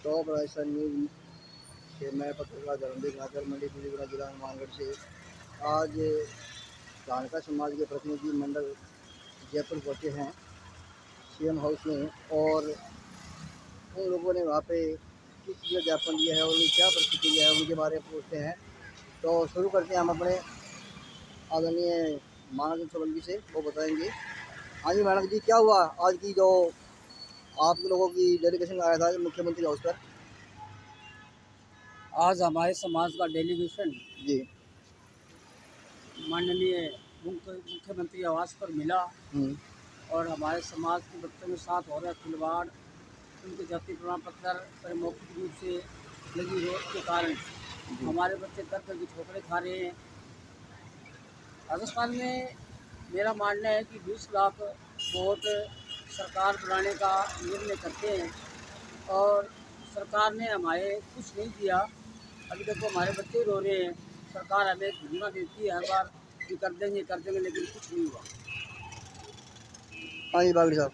Top Rajasthan news से मैं पत्रकार धर्मवीर नागर मंडी पीलीभीत जिला हनुमानगढ़ से आज धानका समाज के प्रतिनिधि मंडल जयपुर पहुँचे हैं सीएम हाउस में। और उन लोगों ने वहाँ पे किस लिए ज्ञापन दिया है और उनकी क्या प्रतिक्रिया है उनके बारे में पूछते हैं। तो शुरू करते हैं हम अपने आदरणीय मानव सोलंकी से, वो बताएंगे। हाँ जी मैडम जी, क्या हुआ आज की जो आप लोगों की डेलीगेशन आया था मुख्यमंत्री हाउस पर? आज हमारे समाज का डेलीगेशन जी। माननीय मुख्यमंत्री आवास पर मिला और हमारे समाज के बच्चों के साथ हो रहा खिलवाड़, उनके जाति प्रमाण पत्र पर मौखिक रूप से लगी रोक के कारण हमारे बच्चे दर की ठोकरें खा रहे हैं। राजस्थान में मेरा मानना है कि 20 लाख वोट सरकार बनाने का निर्णय करते हैं और सरकार ने हमारे कुछ नहीं दिया। अभी तक तो हमारे बच्चे रो रहे हैं, सरकार हमें घूमना देती है हर बार कि कर देंगे, लेकिन कुछ नहीं हुआ। हाँ जी बागड़ी साहब।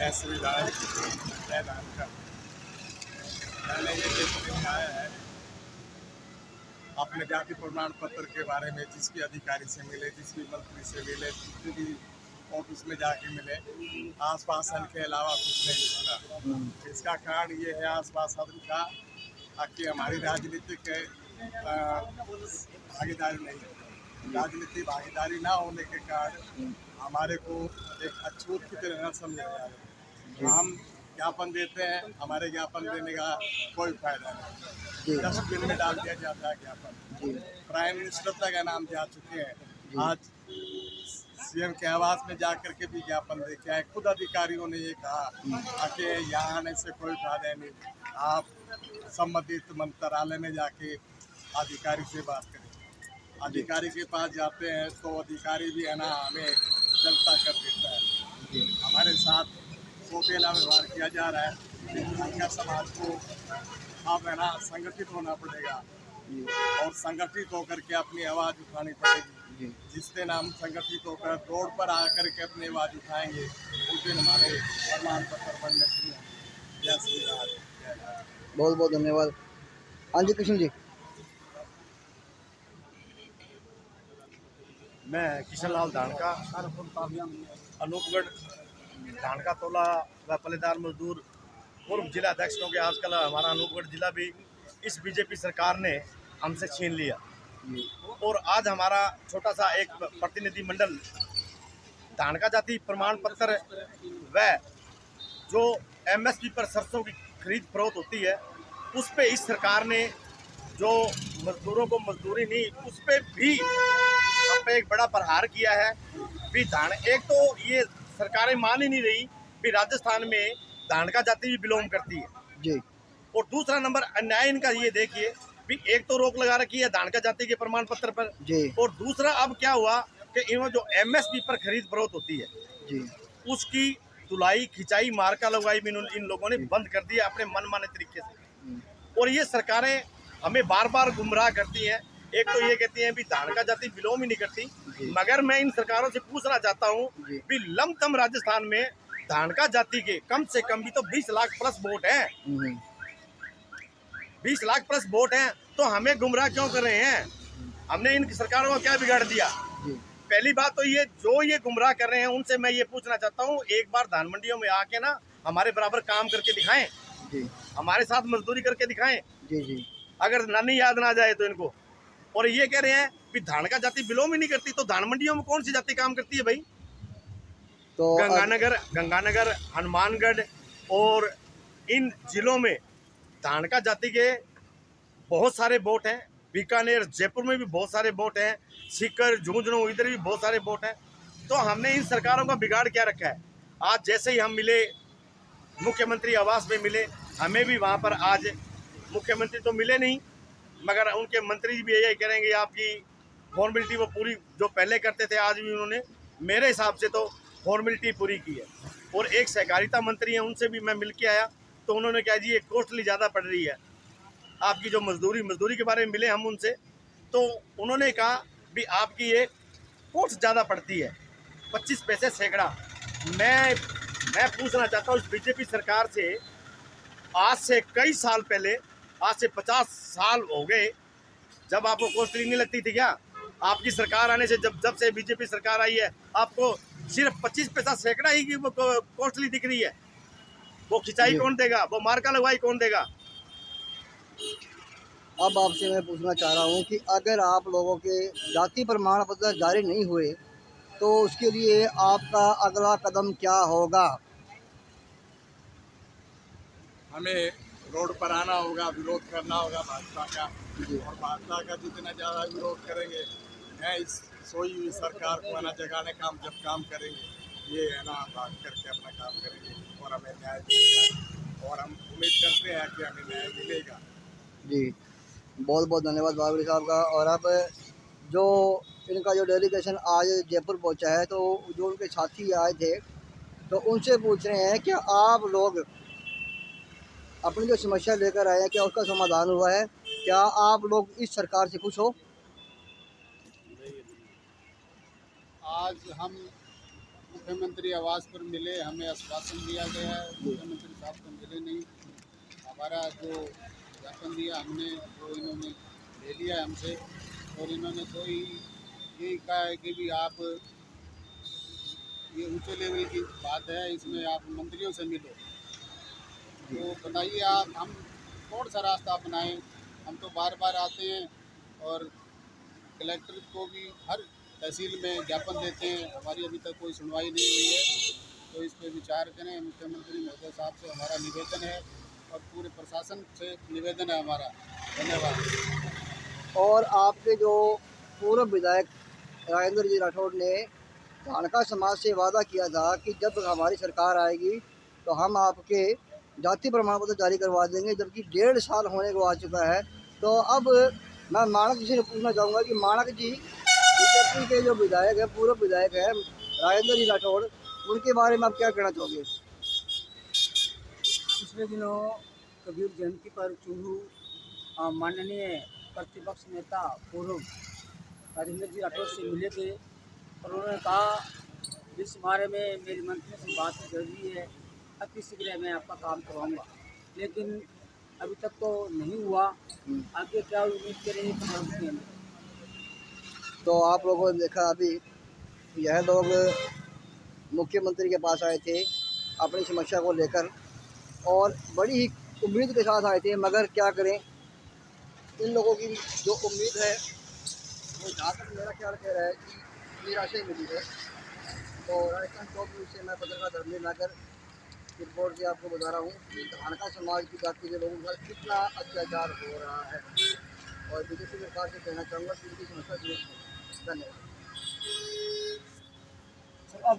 ऐसे विधायक मैंने ये देखने में आया है अपने जाति प्रमाण पत्र के बारे में, जिस भी अधिकारी से मिले, जिस भी मंत्री से मिले, जिस भी ऑफिस में जाके मिले, आश्वासन के अलावा कुछ नहीं मिला। इसका कारण ये है आश्वासन का कि हमारी राजनीतिक भागीदारी नहीं है। राजनीतिक भागीदारी ना होने के कारण हमारे को एक अछूत की तरह समझा जा रहा है। हम ज्ञापन देते हैं, हमारे ज्ञापन देने का कोई फायदा नहीं। डस्टबिन में डाल दिया जाता है ज्ञापन। प्राइम मिनिस्टर तक का नाम जा चुके हैं। आज सीएम के आवास में जाकर के भी ज्ञापन दे के आए। खुद अधिकारियों ने ये कहा कि यहाँ आने से कोई फायदा नहीं, आप संबंधित मंत्रालय में जाके अधिकारी से बात करें। अधिकारी के पास जाते हैं तो अधिकारी भी है ना हमें चलता कर देता है। हमारे साथ सोपेला व्यवहार किया जा रहा है। धानका समाज को अब है ना संगठित होना पड़ेगा और संगठित होकर के अपनी आवाज़ उठानी पड़ेगी। जिस दिन हम संगठित होकर रोड पर आकर के अपनी आवाज़ उठाएंगे उस दिन हमारे प्रमाण पत्र बनने शुरू होंगे। जय श्री राम। बहुत बहुत धन्यवाद। हाँ जी कृष्ण जी। मैं किशन लाल धानका, अनूपगढ़ धानका तोला व पल्लेदार मजदूर पूर्व जिला अध्यक्ष, क्योंकि आजकल हमारा अनूपगढ़ जिला भी इस बीजेपी सरकार ने हमसे छीन लिया। और आज हमारा छोटा सा एक प्रतिनिधि मंडल धानका जाति प्रमाण पत्र व जो एमएसपी पर सरसों की खरीद फरोख्त होती है उस पे इस सरकार ने जो मजदूरों को मजदूरी नहीं, उस पे भी हम पे एक बड़ा प्रहार किया है। भी एक तो ये सरकारें मान ही नहीं रही भी राजस्थान में धानका जाति भी बिलोंग करती है जी। और दूसरा नंबर अन्याय इनका ये देखिए भी एक तो रोक लगा रखी है धानका जाति के प्रमाण पत्र पर जी। और दूसरा अब क्या हुआ कि इन्होंने जो एमएसपी पर खरीद फरोख्त होती है जी उसकी तुलाई खिंचाई मार्का लगाई भी इन लोगों ने बंद कर दिया अपने मनमाने तरीके से। और ये सरकारें हमें बार बार गुमराह करती हैं। एक तो ये कहती हैं भी धानका जाति बिलोंग ही नहीं करती, मगर मैं इन सरकारों से पूछना चाहता हूँ भी लमसम राजस्थान में धानका जाति के कम से कम भी तो 20 लाख प्लस वोट हैं। 20 लाख प्लस वोट हैं तो हमें गुमराह क्यों कर रहे हैं? हमने इन सरकारों को क्या बिगाड़ दिया? पहली बात तो ये जो ये गुमराह कर रहे हैं उनसे मैं ये पूछना चाहता हूँ, एक बार धान मंडियों में आके ना हमारे बराबर काम करके दिखाएं, हमारे साथ मजदूरी करके दिखाएं। अगर नानी याद ना जाए तो इनको। और ये कह रहे हैं कि धानका जाति बिलोंग ही नहीं करती, तो धान मंडियों में कौन सी जाति काम करती है भाई? तो गंगानगर, हनुमानगढ़ और इन जिलों में धानका जाति के बहुत सारे वोट हैं। बीकानेर, जयपुर में भी बहुत सारे वोट हैं। सीकर, झुंझुनू, इधर भी बहुत सारे वोट हैं। तो हमने इन सरकारों का बिगाड़ क्या रखा है? आज जैसे ही हम मिले मुख्यमंत्री आवास में मिले, हमें भी वहाँ पर आज मुख्यमंत्री तो मिले नहीं मगर उनके मंत्री भी यही करेंगे आपकी फॉर्मेलिटी वो पूरी जो पहले करते थे आज भी उन्होंने मेरे हिसाब से तो फॉर्मेलिटी पूरी की है। और एक सहकारिता मंत्री हैं उनसे भी मैं मिल के आया तो उन्होंने कहा जी ये कॉस्टली ज़्यादा पड़ रही है आपकी जो मजदूरी के बारे में मिले हम उनसे, तो उन्होंने कहा भी आपकी ये कॉस्ट ज़्यादा पड़ती है 25 पैसे सैकड़ा। मैं मैं पूछना चाहता हूँ इस बीजेपी सरकार से, आज से कई साल पहले, आज से 50 साल हो गए, जब आपको कॉस्टली नहीं लगती थी क्या? आपकी सरकार आने से जब से बीजेपी सरकार आई है, आपको सिर्फ 25 पैसा सैकड़ा ही की वो कॉस्टली दिख रही है। वो खिंचाई जी। कौन देगा? वो मार्का लगवाई कौन देगा? अब आपसे मैं पूछना चाह रहा हूँ कि अगर आप लोगों के जाति प्रमाण पत्र जारी नहीं हुए तो उसके लिए आपका अगला कदम क्या होगा? हमें रोड पर आना होगा, विरोध करना होगा भाजपा का, जी। और भाजपा का जितना ज़्यादा विरोध करेंगे, है इस सोई हुई सरकार को है ना जगाने काम जब काम करेंगे, ये है ना भाग करके अपना काम करेंगे और हमें न्याय मिलेगा, और हम उम्मीद करते हैं कि हमें न्याय मिलेगा। जी, बहुत बहुत धन्यवाद बाबरी साहब का। और अब जो इनका जो डेलीगेशन आज जयपुर पहुंचा है, तो जो उनके साथी आए थे तो उनसे पूछ रहे हैं कि आप लोग अपनी जो समस्या लेकर आए हैं क्या उसका समाधान हुआ है? क्या आप लोग इस सरकार से खुश हो? आज हम मुख्यमंत्री आवास पर मिले, हमें आश्वासन दिया गया है, मुख्यमंत्री साहब तो मिले नहीं। हमारा जो ज्ञापन दिया हमने वो इन्होंने ले लिया हमसे, और इन्होंने तो यही कहा है कि भी आप ये ऊंचे लेवल की बात है, इसमें आप मंत्रियों से मिलो। तो बताइए आप, हम कौन सा रास्ता अपनाएं? हम तो बार बार आते हैं और कलेक्टर को भी हर तहसील में ज्ञापन देते हैं, हमारी अभी तक कोई सुनवाई नहीं हुई है। तो इस पर विचार करें। मुख्यमंत्री महोदय साहब से हमारा निवेदन है और पूरे प्रशासन से निवेदन है हमारा। धन्यवाद। और आपके जो पूर्व विधायक राजेंद्र जी राठौड़ ने धानका समाज से वादा किया था कि जब हमारी सरकार आएगी तो हम आपके जाति प्रमाण पत्र जारी करवा देंगे, जबकि 1.5 साल होने को आ चुका है। तो अब मैं माणक जी से पूछना चाहूँगा कि माणक जी, बीजेपी के जो विधायक है, पूर्व विधायक है राजेंद्र जी राठौड़, उनके बारे में आप क्या कहना चाहोगे? पिछले दिनों कबीर जयंती पर चूरू माननीय प्रतिपक्ष नेता पूर्व राजेंद्र जी राठौर से मिले थे और उन्होंने कहा इस बारे में मेरी मंत्री से बात जरूरी है, अति शीघ्र मैं आपका काम करवाऊंगा, लेकिन अभी तक तो नहीं हुआ। आगे क्या उम्मीद करेंगे कि तो आप लोगों ने देखा अभी यह लोग मुख्यमंत्री के पास आए थे अपनी समस्या को लेकर और बड़ी ही उम्मीद के साथ आए थे, मगर क्या करें, इन लोगों की जो उम्मीद है वो जहाँ तक मेरा ख्याल कह रहा है कि निराशा ही मिली है। तो राजस्थान टॉप न्यूज़ से मैं पत्रकार धर्मेंद्र नागर रिपोर्ट से आपको बता रहा हूँ कि धानका समाज की जाति के लोगों पर कितना अत्याचार हो रहा है, और बीजेपी सरकार से कहना चाहूँगा कि उनकी समस्या दूर हो। धन्यवाद। अब